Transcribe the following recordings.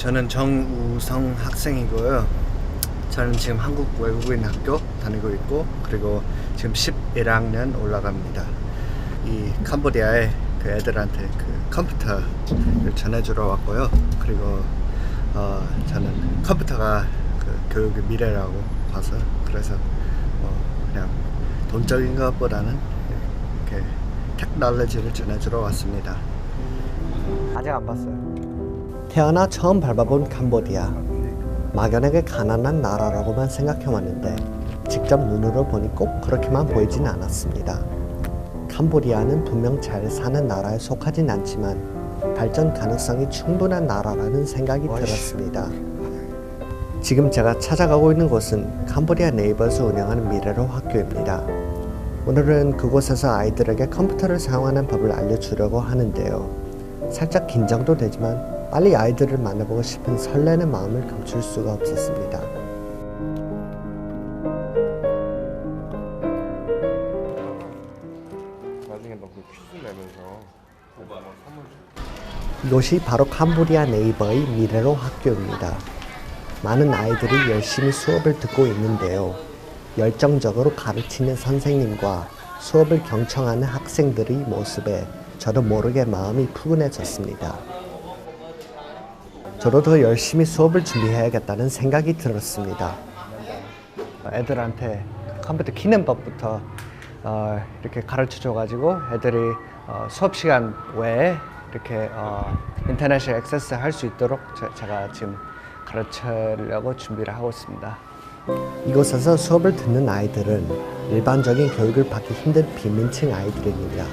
저는 정우성 학생이고요. 저는 지금 한국 외국인 학교 다니고 있고, 그리고 지금 11학년 올라갑니다. 이 캄보디아에 그 애들한테 그 컴퓨터를 전해주러 왔고요. 그리고 저는 컴퓨터가 그 교육의 미래라고 봐서, 그래서 그냥 돈적인 것보다는 이렇게 테크놀로지를 전해주러 왔습니다. 아직 안 봤어요. 태어나 처음 밟아본 캄보디아. 막연하게 가난한 나라라고만 생각해왔는데 직접 눈으로 보니 꼭 그렇게만 보이진 않았습니다. 캄보디아는 분명 잘 사는 나라에 속하진 않지만 발전 가능성이 충분한 나라라는 생각이 들었습니다. 지금 제가 찾아가고 있는 곳은 캄보디아 네이버즈 운영하는 미래로 학교입니다. 오늘은 그곳에서 아이들에게 컴퓨터를 사용하는 법을 알려주려고 하는데요. 살짝 긴장도 되지만 빨리 아이들을 만나보고 싶은 설레는 마음을 감출 수가 없었습니다. 나중에 너 그 퀴즈 내면서 선물 이곳이 바로 캄보디아 네이버의 미래로 학교입니다. 많은 아이들이 열심히 수업을 듣고 있는데요. 열정적으로 가르치는 선생님과 수업을 경청하는 학생들의 모습에 저도 모르게 마음이 푸근해졌습니다. 저도 더 열심히 수업을 준비해야겠다는 생각이 들었습니다. 애들한테 컴퓨터 키는 법부터 이렇게 가르쳐줘가지고 애들이 수업 시간 외에 이렇게 인터넷에 액세스 할 수 있도록 제가 지금 가르치려고 준비를 하고 있습니다. 이곳에서 수업을 듣는 아이들은 일반적인 교육을 받기 힘든 빈민층 아이들입니다.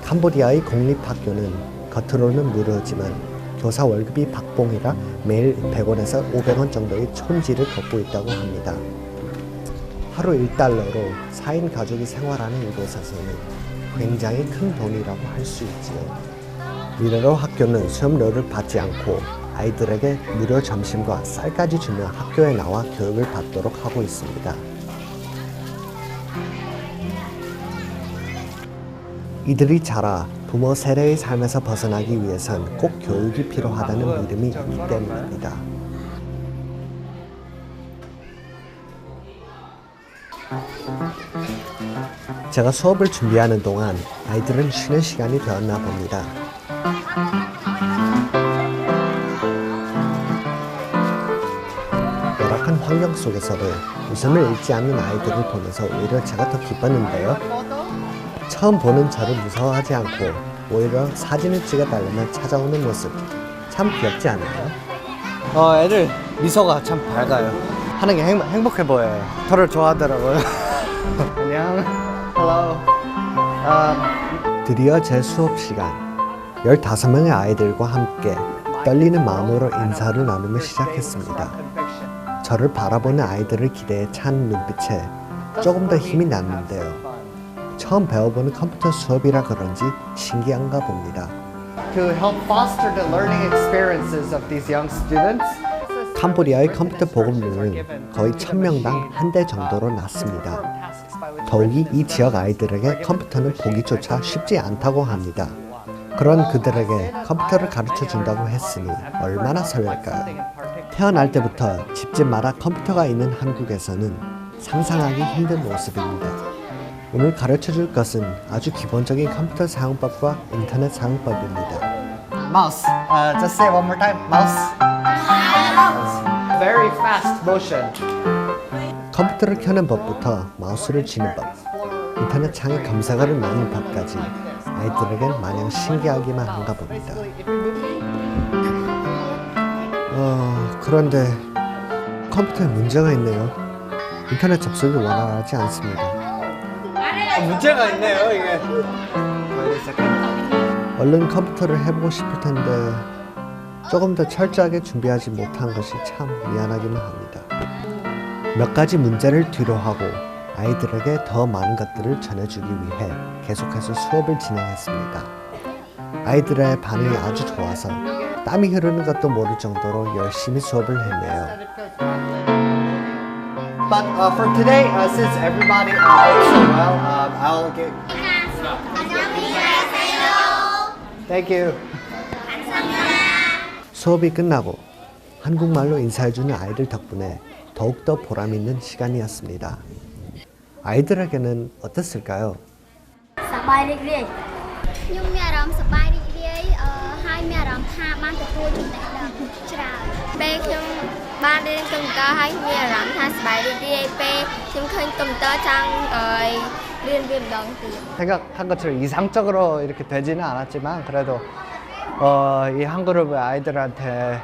캄보디아의 공립학교는 겉으로는 무료지만 교사 월급이 박봉이라 매일 100원에서 500원 정도의 촌지를 걷고 있다고 합니다. 하루 1달러로 4인 가족이 생활하는 이곳에서는 굉장히 큰 돈이라고 할 수 있지요. 미래로 학교는 수업료를 받지 않고 아이들에게 무료 점심과 쌀까지 주며 학교에 나와 교육을 받도록 하고 있습니다. 이들이 자라 부모 세대의 삶에서 벗어나기 위해선 꼭 교육이 필요하다는 믿음이 있기 때문입니다. 제가 수업을 준비하는 동안 아이들은 쉬는 시간이 되었나 봅니다. 열악한 환경 속에서도 웃음을 잃지 않는 아이들을 보면서 오히려 제가 더 기뻤는데요. 처음 보는 저를 무서워하지 않고 오히려 사진을 찍어달라면 찾아오는 모습 참 귀엽지 않아요? 애들 미소가 참 밝아요. 하는 게 행복해 보여요. 저를 좋아하더라고요. 안녕. Hello. 드디어 제 수업 시간. 15명의 아이들과 함께 떨리는 마음으로 인사를 나누며 시작했습니다. 저를 바라보는 아이들을 기대에 찬 눈빛에 조금 더 힘이 났는데요. 처음 배워보는 컴퓨터 수업이라 그런지 신기한가 봅니다. To help foster the learning experiences of these young students, 캄보디아의 컴퓨터 보급률은 거의 1000명당 한 대 정도로 낮습니다. 더욱이 이 지역 아이들에게 컴퓨터는 보기조차 쉽지 않다고 합니다. 그런 그들에게 컴퓨터를 가르쳐 준다고 했으니 얼마나 설렐까요? 태어날 때부터 집집마다 컴퓨터가 있는 한국에서는 상상하기 힘든 모습입니다. 오늘 가르쳐 줄 것은 아주 기본적인 컴퓨터 사용법과 인터넷 사용법입니다. Mouse. Just say one more time. Mouse. Very fast motion. 컴퓨터를 켜는 법부터 마우스를 쥐는 법, 인터넷 창에 검색어를 넣는 법까지 아이들에겐 마냥 신기하기만 한가 봅니다. 그런데 컴퓨터에 문제가 있네요. 인터넷 접속이 원활하지 않습니다. 문제가 있네요, 이게. 얼른 컴퓨터를 해보고 싶을 텐데 조금 더 철저하게 준비하지 못한 것이 참 미안하기만 합니다. 몇 가지 문제를 뒤로하고 아이들에게 더 많은 것들을 전해주기 위해 계속해서 수업을 진행했습니다. 아이들의 반응이 아주 좋아서 땀이 흐르는 것도 모를 정도로 열심히 수업을 했네요. But for today, since everybody did so well, I'll give. Thank you. 수업이 끝나고 한국말로 인사해주는 아이들 덕분에 더욱더 보람있는 시간이었습니다. 아이들에게는 어땠을까요? សប្បាយរីករាយ ខ្ញុំមានអារម្មណ៍សប្បាយរីករាយហើយមានអារម្មណ៍ថាបានទទួលចំណេះដឹងច្រើនពេលខ្ញុំបានរៀនកុំព្យូទ័រហើយមានអារម្មណ៍ថាសប្បាយរីករាយពេលខ្ញុំឃើញកុំព្យូទ័រចង់រៀនវាម្ដងទៀត 생각한 것처럼 이상적으로 이렇게 되지는 않았지만 그래도 이 한 그룹의 아이들한테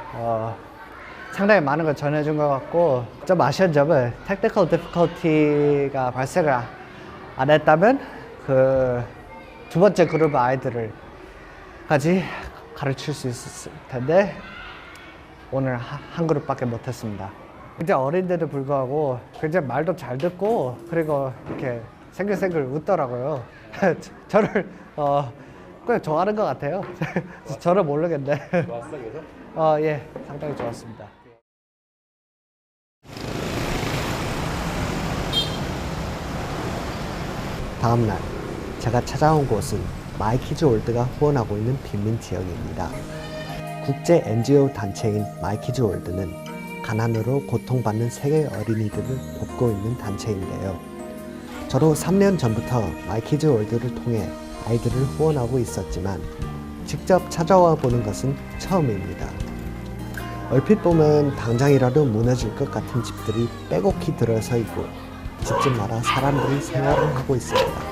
상당히 많은 걸 전해준 것 같고 좀 아쉬운 점은 technical difficulty가 발생을 안 했다면 그 두 번째 그룹 아이들을까지 가르칠 수 있었을 텐데 오늘 한 그룹밖에 못했습니다. 굉장히 어린데도 불구하고 굉장히 말도 잘 듣고 그리고 이렇게 생글생글 웃더라고요. 저를 그냥 좋아하는 것 같아요. 저를 모르겠네. 좋았어 그래서? 예, 상당히 좋았습니다. 다음 날 제가 찾아온 곳은 마이키즈 월드가 후원하고 있는 빈민 지역입니다. 국제 NGO 단체인 마이키즈 월드는 가난으로 고통받는 세계 어린이들을 돕고 있는 단체인데요. 저도 3년 전부터 마이키즈 월드를 통해 아이들을 후원하고 있었지만 직접 찾아와 보는 것은 처음입니다. 얼핏 보면 당장이라도 무너질 것 같은 집들이 빼곡히 들어서 있고 집집마다 사람들이 생활을 하고 있습니다.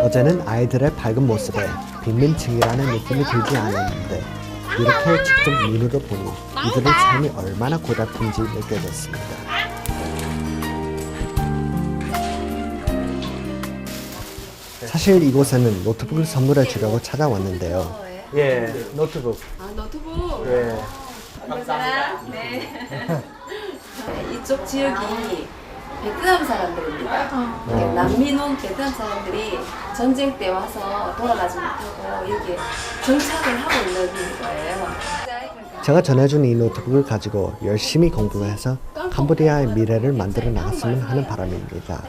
어제는 아이들의 밝은 모습에 빈민층이라는 느낌이 들지 않았는데 이렇게 직접 눈으로 보니 이들의 삶이 얼마나 고달픈지 느껴졌습니다. 사실 이곳에는 노트북을 선물해 주려고 찾아왔는데요. 예, 노트북. 아, 노트북. 예. 감사합니다. 네. 이쪽 지역이 베트남 사람들입니다. 네, 난민 온 베트남 사람들이 전쟁 때 와서 돌아가지 못하고 여기 정착을 하고 있는 거예요. 제가 전해준 이 노트북을 가지고 열심히 공부해서 캄보디아의 미래를 만들어 나갔으면 하는 바람입니다.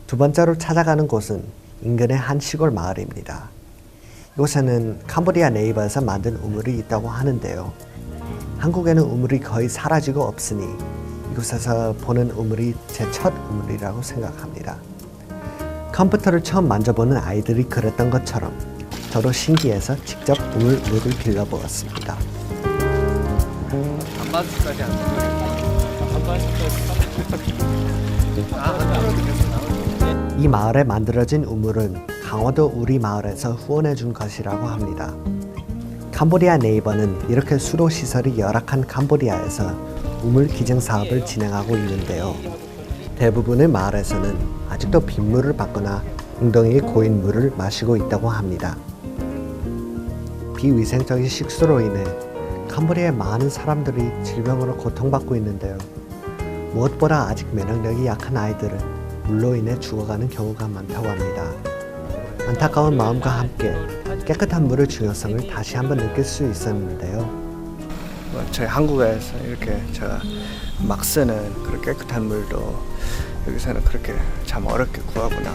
두 번째로 찾아가는 곳은 인근의 한 시골 마을입니다. 이곳에는 캄보디아 네이버에서 만든 우물이 있다고 하는데요. 한국에는 우물이 거의 사라지고 없으니 이곳에서 보는 우물이 제 첫 우물이라고 생각합니다. 컴퓨터를 처음 만져보는 아이들이 그랬던 것처럼 저도 신기해서 직접 우물을 빌려보았습니다. 안 맞을까지 안 이 마을에 만들어진 우물은 강원도 우리 마을에서 후원해 준 것이라고 합니다. 캄보디아 네이버는 이렇게 수로 시설이 열악한 캄보디아에서 우물 기증 사업을 진행하고 있는데요. 대부분의 마을에서는 아직도 빗물을 받거나 웅덩이에 고인 물을 마시고 있다고 합니다. 비위생적인 식수로 인해 캄보디아의 많은 사람들이 질병으로 고통받고 있는데요. 무엇보다 아직 면역력이 약한 아이들은 물로 인해 죽어가는 경우가 많다고 합니다. 안타까운 마음과 함께 깨끗한 물의 중요성을 다시 한번 느낄 수 있었는데요. 저희 한국에서 이렇게 제가 막 쓰는 그런 깨끗한 물도 여기서는 그렇게 참 어렵게 구하구나.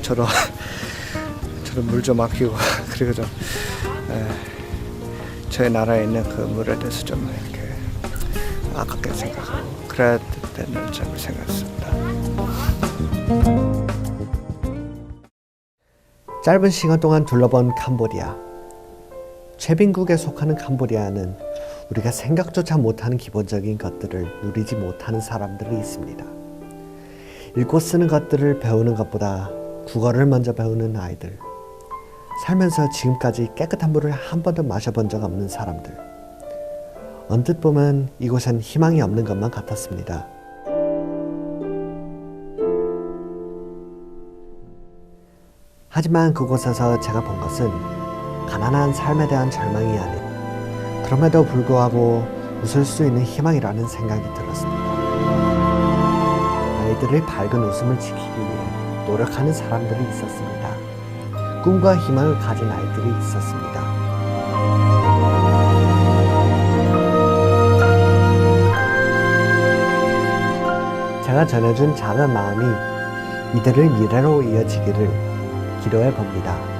저도 물 좀 아끼고 그리고 좀 저희 나라에 있는 그 물에 대해서 좀 이렇게 아깝게 생각하고 그래야 되는 점을 생각했습니다. 짧은 시간 동안 둘러본 캄보디아. 최빈국에 속하는 캄보디아는 우리가 생각조차 못하는 기본적인 것들을 누리지 못하는 사람들이 있습니다. 읽고 쓰는 것들을 배우는 것보다 국어를 먼저 배우는 아이들. 살면서 지금까지 깨끗한 물을 한 번도 마셔본 적 없는 사람들. 언뜻 보면 이곳엔 희망이 없는 것만 같았습니다. 하지만 그곳에서 제가 본 것은 가난한 삶에 대한 절망이 아닌 그럼에도 불구하고 웃을 수 있는 희망이라는 생각이 들었습니다. 아이들의 밝은 웃음을 지키기 위해 노력하는 사람들이 있었습니다. 꿈과 희망을 가진 아이들이 있었습니다. 제가 전해준 작은 마음이 이들의 미래로 이어지기를 기도해 봅니다.